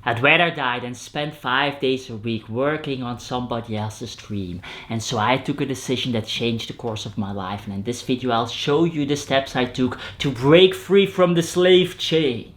I'd rather die than spend 5 days a week working on somebody else's dream. And so I took a decision that changed the course of my life. And in this video I'll show you the steps I took to break free from the slave chains.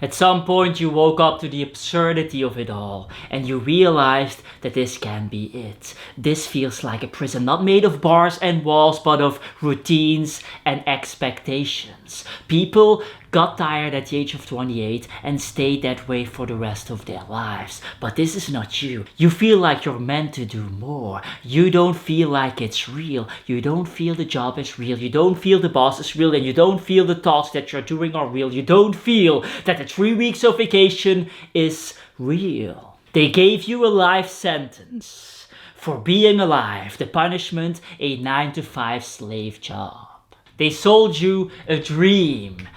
At some point you woke up to the absurdity of it all and you realized that this can be it. This feels like a prison, not made of bars and walls, but of routines and expectations. People got tired at the age of 28 and stayed that way for the rest of their lives. But this is not you. You feel like you're meant to do more. You don't feel like it's real. You don't feel the job is real. You don't feel the boss is real. And you don't feel the thoughts that you're doing are real. You don't feel that the 3 weeks of vacation is real. They gave you a life sentence for being alive. The punishment, a 9-to-5 slave job. They sold you a dream.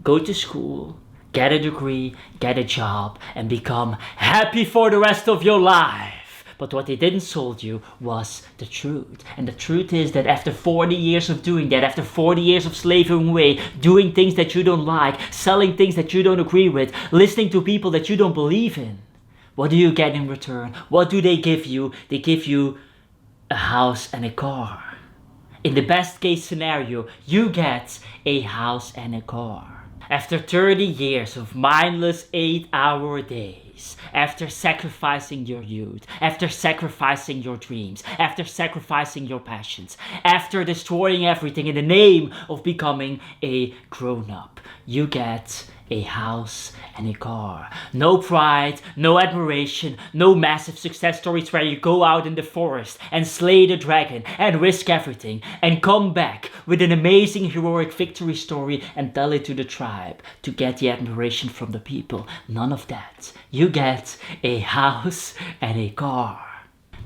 Go to school, get a degree, get a job, and become happy for the rest of your life. But what they didn't sold you was the truth. And the truth is that after 40 years of doing that, after 40 years of slaving away, doing things that you don't like, selling things that you don't agree with, listening to people that you don't believe in, what do you get in return? What do they give you? They give you a house and a car. In the best case scenario, you get a house and a car. After 30 years of mindless 8-hour days, after sacrificing your youth, after sacrificing your dreams, after sacrificing your passions, after destroying everything in the name of becoming a grown-up, you get a house and a car. No pride, no admiration, no massive success stories where you go out in the forest and slay the dragon and risk everything and come back with an amazing heroic victory story and tell it to the tribe to get the admiration from the people. None of that. You get a house and a car.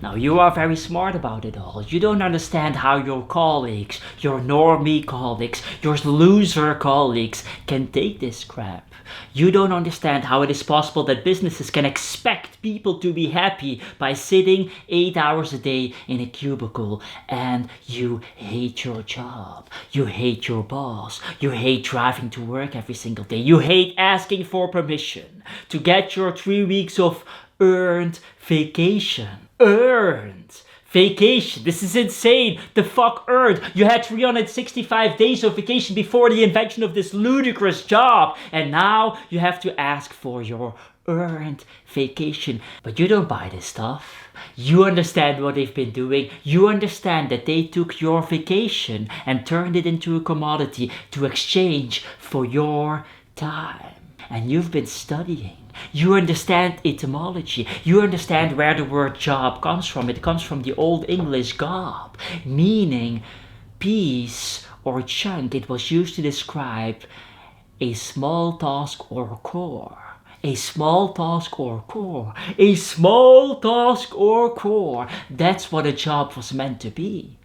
Now you are very smart about it all. You don't understand how your colleagues, your normie colleagues, your loser colleagues can take this crap. You don't understand how it is possible that businesses can expect people to be happy by sitting 8 hours a day in a cubicle, and you hate your job. You hate your boss. You hate driving to work every single day. You hate asking for permission to get your 3 weeks of earned vacation. Earned vacation. This is insane. The fuck earned? You had 365 days of vacation before the invention of this ludicrous job, and now you have to ask for your earned vacation. But you don't buy this stuff. You understand what they've been doing. You understand that they took your vacation and turned it into a commodity to exchange for your time. And you've been studying. You understand etymology. You understand where the word job comes from. It comes from the Old English gob, meaning piece or chunk. It was used to describe a small task or core. A small task or core. A small task or core. That's what a job was meant to be.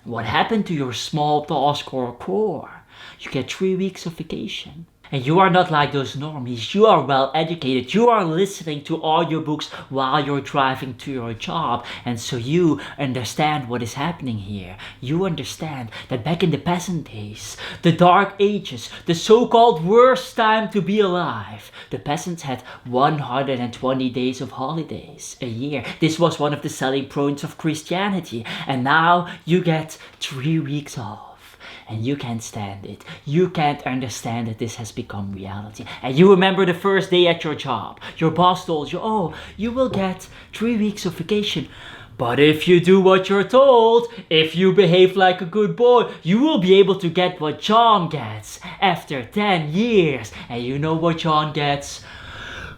What happened to your small task or core? You get 3 weeks of vacation. And you are not like those normies. You are well educated. You are listening to audiobooks while you're driving to your job. And so you understand what is happening here. You understand that back in the peasant days, the dark ages, the so-called worst time to be alive, the peasants had 120 days of holidays a year. This was one of the selling points of Christianity. And now you get 3 weeks off. And you can't stand it. You can't understand that this has become reality. And you remember the first day at your job. Your boss told you, oh, you will get 3 weeks of vacation. But if you do what you're told, if you behave like a good boy, you will be able to get what John gets after 10 years. And you know what John gets?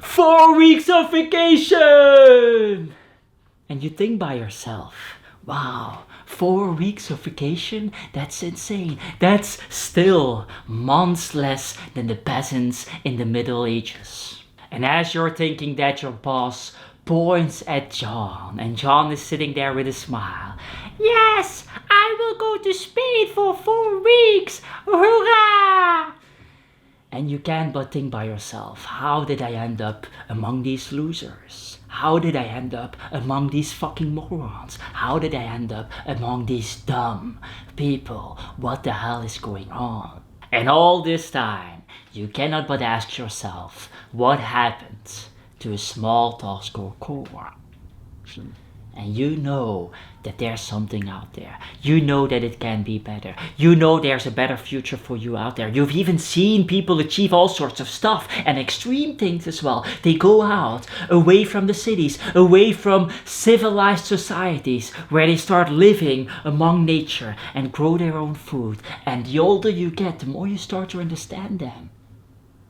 4 weeks of vacation! And you think by yourself, wow, 4 weeks of vacation? That's insane. That's still months less than the peasants in the Middle Ages. And as you're thinking that, your boss points at John, and John is sitting there with a smile. Yes, I will go to Spain for 4 weeks. Hurrah! And you can't but think by yourself, how did I end up among these losers? How did I end up among these fucking morons? How did I end up among these dumb people? What the hell is going on? And all this time, you cannot but ask yourself, what happened to a small task or core. And you know that there's something out there. You know that it can be better. You know there's a better future for you out there. You've even seen people achieve all sorts of stuff and extreme things as well. They go out, away from the cities, away from civilized societies, where they start living among nature and grow their own food. And the older you get, the more you start to understand them.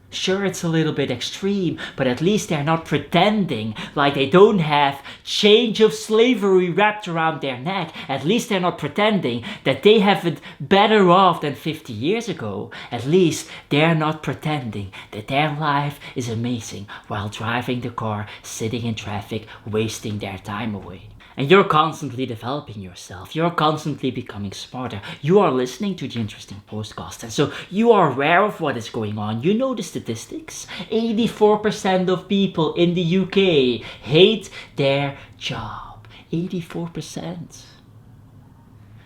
Sure, it's a little bit extreme, but at least they're not pretending like they don't have chains of slavery wrapped around their neck. At least they're not pretending that they have it better off than 50 years ago. At least they're not pretending that their life is amazing while driving the car, sitting in traffic, wasting their time away. And you're constantly developing yourself. You're constantly becoming smarter. You are listening to the interesting podcast. And so you are aware of what is going on. You know the statistics. 84% of people in the UK hate their job. 84%.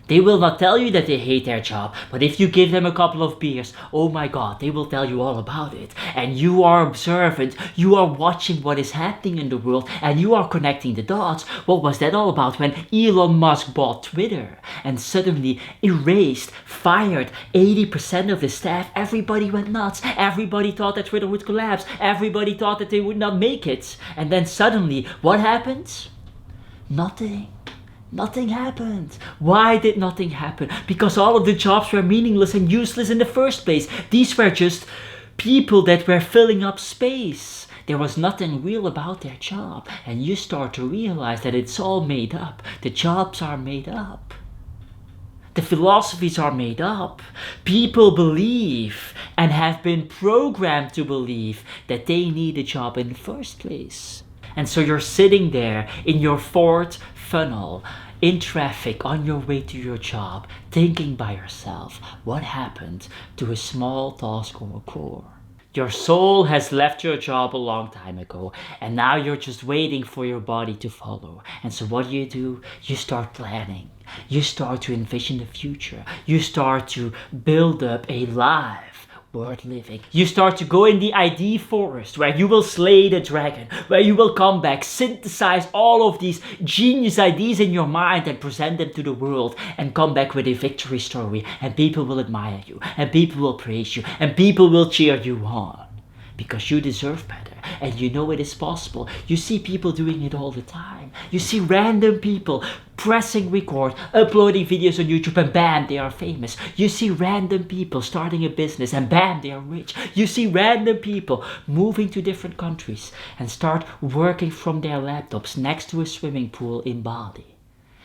They will not tell you that they hate their job, but if you give them a couple of beers, oh my god, they will tell you all about it. And you are observant, you are watching what is happening in the world, and you are connecting the dots. What was that all about when Elon Musk bought Twitter and suddenly erased, fired 80% of his staff? Everybody went nuts. Everybody thought that Twitter would collapse. Everybody thought that they would not make it. And then suddenly, what happened? Nothing. Nothing happened. Why did nothing happen? Because all of the jobs were meaningless and useless in the first place. These were just people that were filling up space. There was nothing real about their job. And you start to realize that it's all made up. The jobs are made up. The philosophies are made up. People believe and have been programmed to believe that they need a job in the first place. And so you're sitting there in your Ford funnel, in traffic, on your way to your job, thinking by yourself, what happened to a small task or a core? Your soul has left your job a long time ago, and now you're just waiting for your body to follow. And so what do? You start planning. You start to envision the future. You start to build up a life worth living. You start to go in the ID forest where you will slay the dragon, where you will come back, synthesize all of these genius ideas in your mind and present them to the world and come back with a victory story, and people will admire you and people will praise you and people will cheer you on because you deserve better and you know it is possible. You see people doing it all the time. You see random people pressing record, uploading videos on YouTube, and bam, they are famous. You see random people starting a business and bam, they are rich. You see random people moving to different countries and start working from their laptops next to a swimming pool in Bali.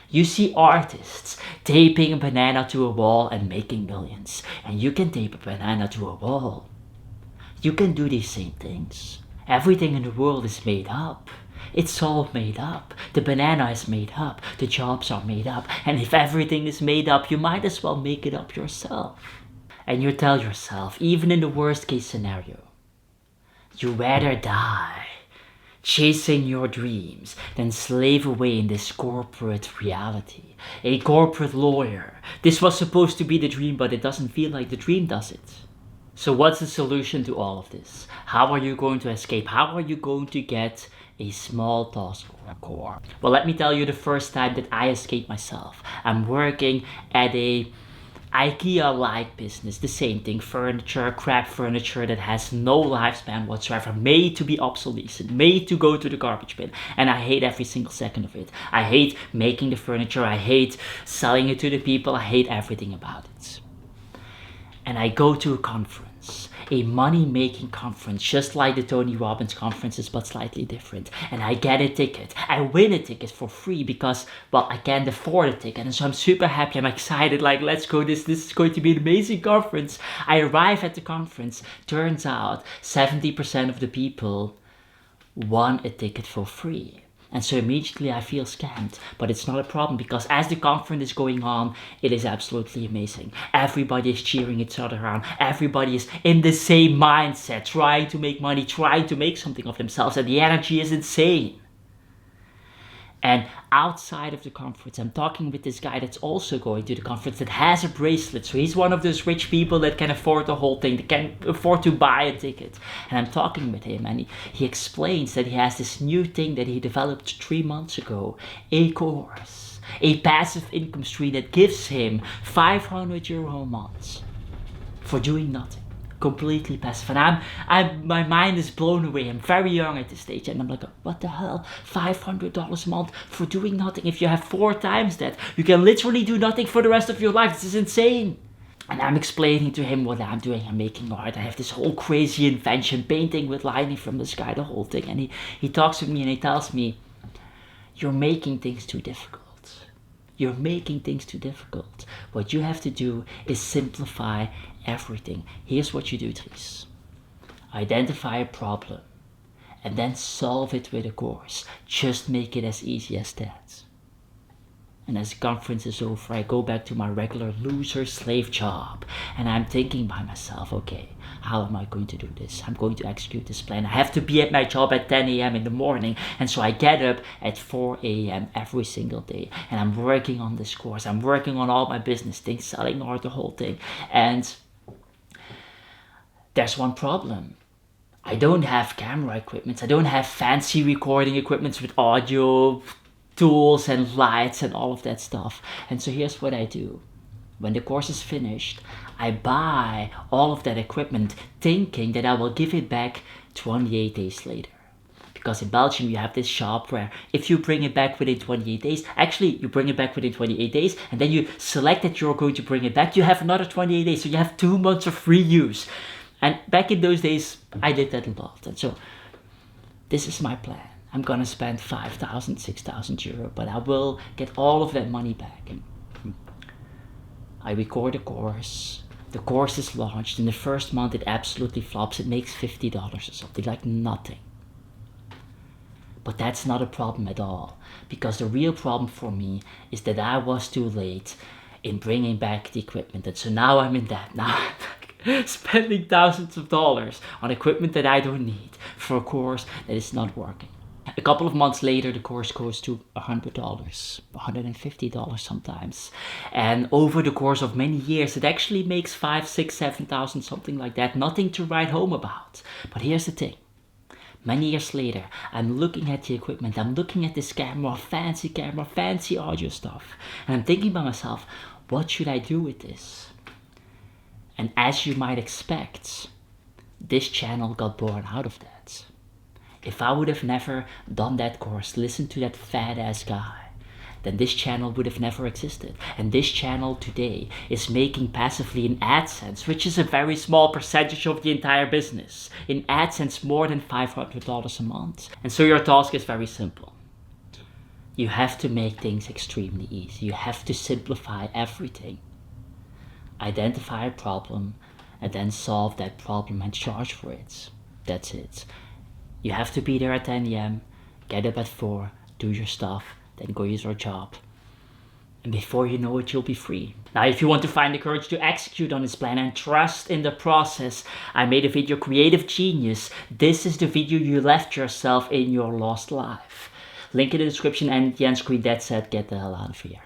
You see artists taping a banana to a wall and making millions. And you can tape a banana to a wall. You can do these same things. Everything in the world is made up. It's all made up. The banana is made up. The jobs are made up. And if everything is made up, you might as well make it up yourself. And you tell yourself, even in the worst case scenario, you rather die chasing your dreams than slave away in this corporate reality. A corporate lawyer. This was supposed to be the dream, but it doesn't feel like the dream, does it? So what's the solution to all of this? How are you going to escape? How are you going to get a small task or core? Well, let me tell you the first time that I escaped myself. I'm working at a IKEA-like business, the same thing, furniture, crap furniture that has no lifespan whatsoever, made to be obsolete, made to go to the garbage bin, and I hate every single second of it. I hate making the furniture, I hate selling it to the people, I hate everything about it. And I go to a conference, a money-making conference, just like the Tony Robbins conferences, but slightly different. And I get a ticket. I win a ticket for free because, well, I can't afford a ticket. And so I'm super happy. I'm excited. Like, let's go. This is going to be an amazing conference. I arrive at the conference. Turns out 70% of the people won a ticket for free. And so immediately I feel scammed, but it's not a problem because as the conference is going on, it is absolutely amazing. Everybody is cheering each other on. Everybody is in the same mindset, trying to make money, trying to make something of themselves, and the energy is insane. And outside of the conference, I'm talking with this guy that's also going to the conference that has a bracelet. So he's one of those rich people that can afford the whole thing, that can afford to buy a ticket. And I'm talking with him, and he explains that he has this new thing that he developed 3 months ago, a course, a passive income stream that gives him €500 a month for doing nothing. Completely passive, and my mind is blown away. I'm very young at this stage, and I'm like, what the hell? $500 a month for doing nothing. If you have 4 times that, you can literally do nothing for the rest of your life. This is insane. And I'm explaining to him what I'm doing. I'm making art. I have this whole crazy invention, painting with lightning from the sky, the whole thing. And he talks with me and he tells me, you're making things too difficult. You're making things too difficult. What you have to do is simplify everything. Here's what you do, Dries. Identify a problem and then solve it with a course. Just make it as easy as that. And as the conference is over, I go back to my regular loser slave job. And I'm thinking by myself, okay, how am I going to do this? I'm going to execute this plan. I have to be at my job at 10 a.m. in the morning. And so I get up at 4 a.m. every single day. And I'm working on this course. I'm working on all my business things, selling art, the whole thing. And there's one problem. I don't have camera equipment. I don't have fancy recording equipment with audio tools and lights and all of that stuff. And so here's what I do. When the course is finished, I buy all of that equipment thinking that I will give it back 28 days later. Because in Belgium you have this shop where if you bring it back within 28 days, actually you bring it back within 28 days and then you select that you're going to bring it back, you have another 28 days. So you have 2 months of free use. And back in those days, I did that a lot. And so this is my plan. I'm gonna spend 5,000, 6,000 euro, but I will get all of that money back. And I record a course. The course is launched. In the first month, it absolutely flops. It makes $50 or something, like nothing. But that's not a problem at all, because the real problem for me is that I was too late in bringing back the equipment. And so now I'm in debt. Now I'm spending thousands of dollars on equipment that I don't need for a course that is not working. A couple of months later, the course goes to $100, $150 sometimes. And over the course of many years, it actually makes 5, 6, 7,000, something like that. Nothing to write home about. But here's the thing. Many years later, I'm looking at the equipment. I'm looking at this camera, fancy audio stuff. And I'm thinking by myself, what should I do with this? And as you might expect, this channel got born out of that. If I would have never done that course, listened to that fat ass guy, then this channel would have never existed. And this channel today is making passively in AdSense, which is a very small percentage of the entire business. In AdSense, more than $500 a month. And so your task is very simple. You have to make things extremely easy. You have to simplify everything. Identify a problem and then solve that problem and charge for it. That's it. You have to be there at 10 a.m., get up at 4, do your stuff, then go use your job. And before you know it, you'll be free. Now, if you want to find the courage to execute on this plan and trust in the process, I made a video, Creative Genius. This is the video you left yourself in your lost life. Link in the description and the end screen. That said, get the hell out of here.